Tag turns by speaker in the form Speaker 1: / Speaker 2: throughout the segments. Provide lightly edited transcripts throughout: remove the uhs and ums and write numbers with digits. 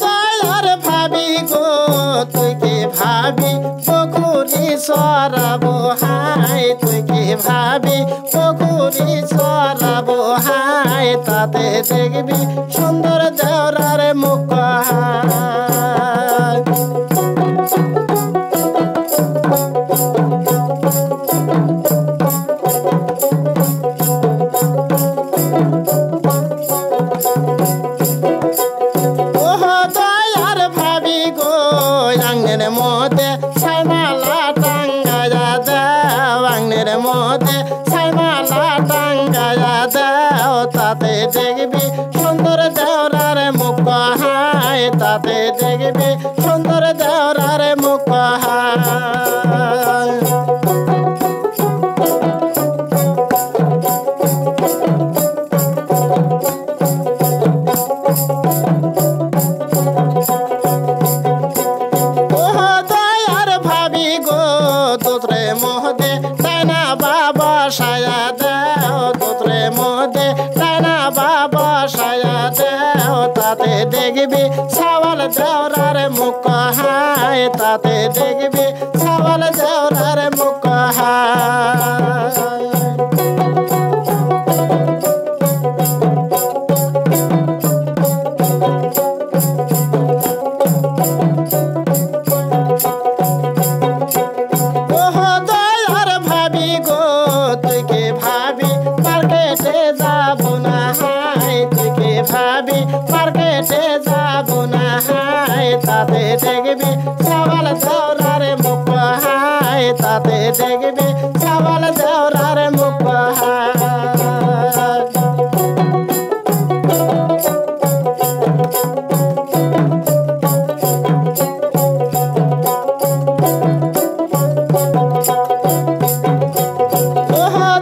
Speaker 1: দয়ার ভাবি গো তুই কি ভাবি পুকুরি সরাবো হাই তুই কি ভাবি পুকুরি সরাবো হাই তাতে দেখবি সুন্দর দেওরার মুখ মধ্যে ছাইমালা টাঙ্গায়া দাও আংনের মধ্যে ছাইমালা টাঙ্গায়া দাও তাতে দেখবি সুন্দর দেওরার মুখ হাই তাতে দেখবি সুন্দর দেওরার মুখ হাই তোত্রে মধ্যে টানা বাবা সায়া দাও তোত্রে মধ্যে টানা বাবা সায়া দাও তাতে দেখবি সাওয়াল দেওরার মুখ হাই তাতে দেখবি সাওয়াল দেওরার মুখ হাই ভাবি মার্কেটে যাবো না হাই তাতে দেখবি সাওয়াল দেওরার মুখ হাই তাতে দেখবি সাওয়াল দেওরার মুখ হাই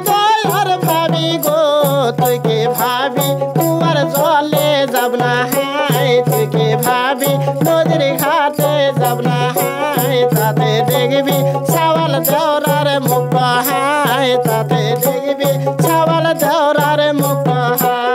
Speaker 1: দয়ার ভাবি গো তুই কি ভাবি জলে যাব না হাই তুই কি ভাবি নদীর ঘাটে যাব না হাই তাতে দেখবি সাওয়াল দেওরার মুখ হাই তাতে দেখবি সাওয়াল দেওরার মুখ হাই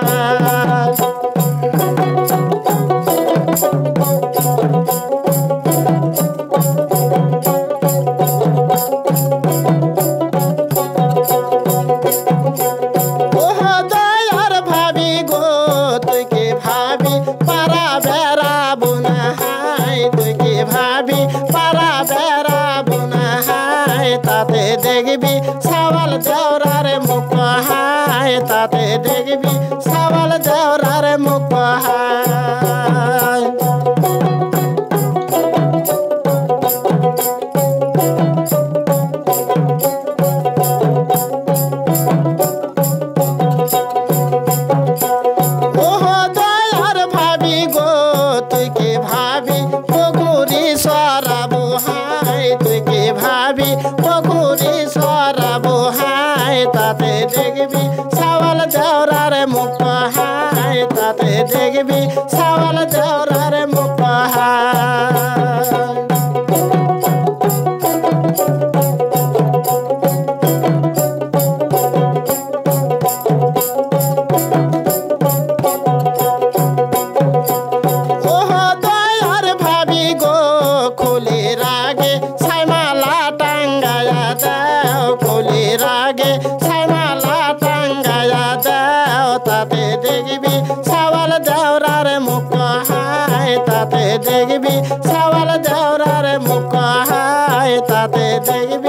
Speaker 1: ভাবি পারা বেড়াবো না হাই তাতে দেখবি সাওয়াল দেওরার মুখ হাই তাতে দেখবি সাওয়াল দেওরার মুখ হাই দয়ার ভাবি গো তুই কি ভাবি পুকুরি সরাবো হাই তুই কি ভাবি পুকুরি সরাবো হাই তাতে দেখবি সাওয়াল দেওরার মুখ হাই তাতে দেখবি সাওয়াল দেওরার মুখ হাই রাগে ছাইমালা টাঙ্গায়া দাও তাতে দেখবি সাওয়াল দেওরার মুখ হাই তাতে দেখবি সাওয়াল দেওরার মুখ হাই তাতে দেখবি